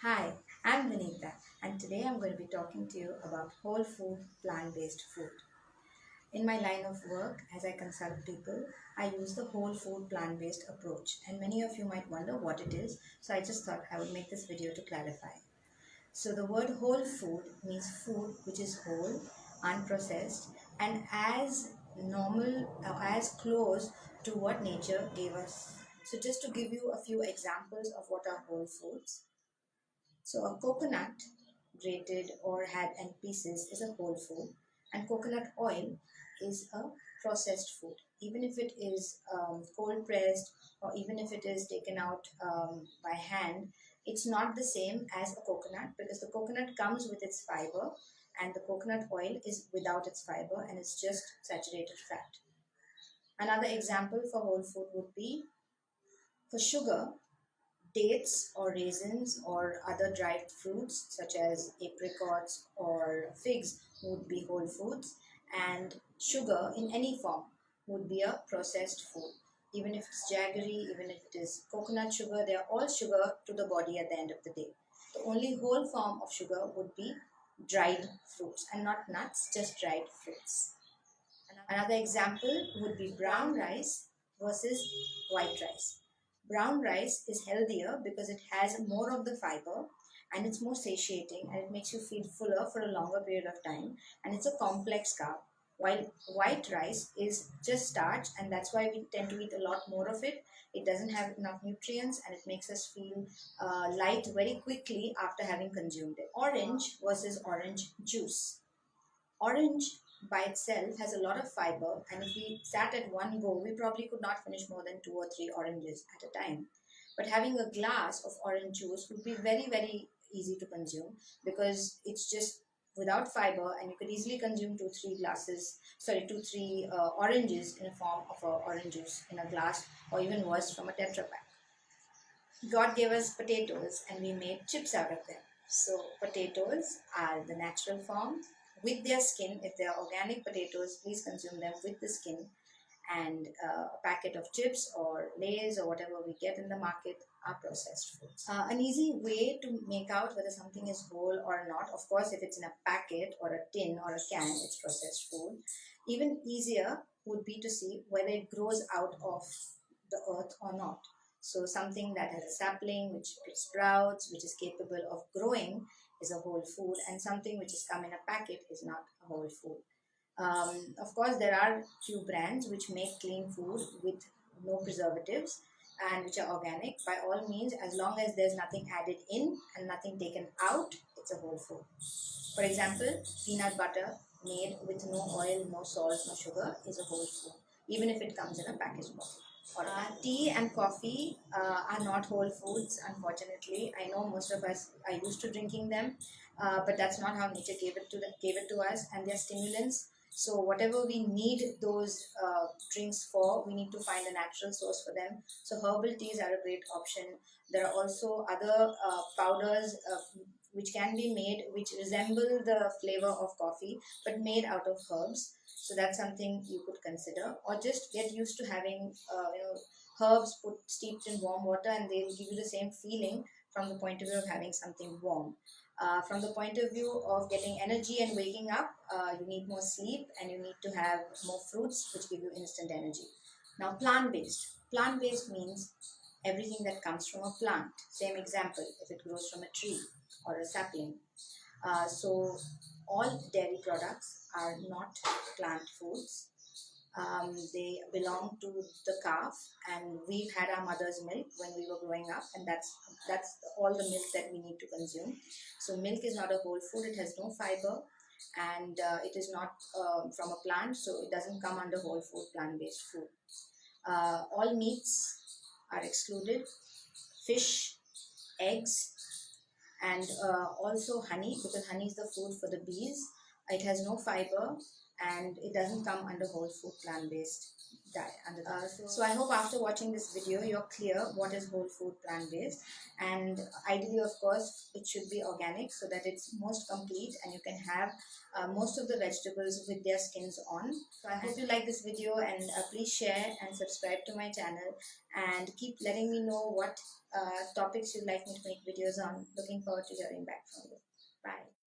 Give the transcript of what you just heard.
Hi, I'm Vinita, and today I'm going to be talking to you about whole food, plant based food. In my line of work, as I consult people, I use the whole food, plant based approach, and many of you might wonder what it is, so I just thought I would make this video to clarify. So, the word whole food means food which is whole, unprocessed, and as normal, as close to what nature gave us. So, just to give you a few examples of what are whole foods. So a coconut grated or had in pieces is a whole food, and coconut oil is a processed food. Even if it is cold pressed or even if it is taken out by hand, it's not the same as a coconut because the coconut comes with its fiber and the coconut oil is without its fiber and it's just saturated fat. Another example for whole food would be for sugar. Dates or raisins or other dried fruits such as apricots or figs would be whole foods, and sugar in any form would be a processed food. Even if it's jaggery, even if it is coconut sugar, they are all sugar to the body at the end of the day. The only whole form of sugar would be dried fruits and not nuts, just dried fruits. Another example would be brown rice versus white rice. Brown rice is healthier because it has more of the fiber and it's more satiating and it makes you feel fuller for a longer period of time, and it's a complex carb. While white rice is just starch, and that's why we tend to eat a lot more of it. It doesn't have enough nutrients and it makes us feel light very quickly after having consumed it. Orange versus orange juice. Orange by itself has a lot of fiber, and if we sat at one go, we probably could not finish more than two or three oranges at a time. But having a glass of orange juice would be very, very easy to consume because it's just without fiber, and you could easily consume two, three oranges in a form of a orange juice in a glass, or even worse, from a Tetra Pak. God gave us potatoes and we made chips out of them. So, potatoes are the natural form with their skin. If they are organic potatoes, please consume them with the skin. And a packet of chips or Lays or whatever we get in the market are processed foods. An easy way to make out whether something is whole or not, of course, if it's in a packet or a tin or a can, it's processed food. Even easier would be to see whether it grows out of the earth or not. So something that has a sapling, which sprouts, which is capable of growing, is a whole food, and something which has come in a packet is not a whole food. Of course, there are few brands which make clean food with no preservatives and which are organic. By all means, as long as there's nothing added in and nothing taken out, it's a whole food. For example, peanut butter made with no oil, no salt, no sugar is a whole food, even if it comes in a packaged bottle. Tea and coffee are not whole foods, unfortunately. I know most of us are used to drinking them, but that's not how nature gave it to us, and they're stimulants. So whatever we need those drinks for, we need to find a natural source for them. So herbal teas are a great option. There are also other powders which can be made, which resemble the flavor of coffee, but made out of herbs. So that's something you could consider, or just get used to having herbs steeped in warm water, and they will give you the same feeling from the point of view of having something warm. From the point of view of getting energy and waking up, you need more sleep and you need to have more fruits which give you instant energy. Now, plant-based. Plant-based means everything that comes from a plant. Same example, if it grows from a tree or a sapling. So all dairy products are not plant foods. They belong to the calf, and we've had our mother's milk when we were growing up, and that's all the milk that we need to consume. So milk is not a whole food. It has no fiber, and it is not from a plant, so it doesn't come under whole food, plant-based food. All meats are excluded: fish, eggs, and also honey, because honey is the food for the bees. It has no fiber and it doesn't come under whole food plant-based diet. So I hope after watching this video you're clear what is whole food plant-based, and ideally of course it should be organic so that it's most complete and you can have most of the vegetables with their skins on. So I hope you like this video, and please share and subscribe to my channel, and keep letting me know what topics you'd like me to make videos on. Looking forward to hearing back from you. Bye.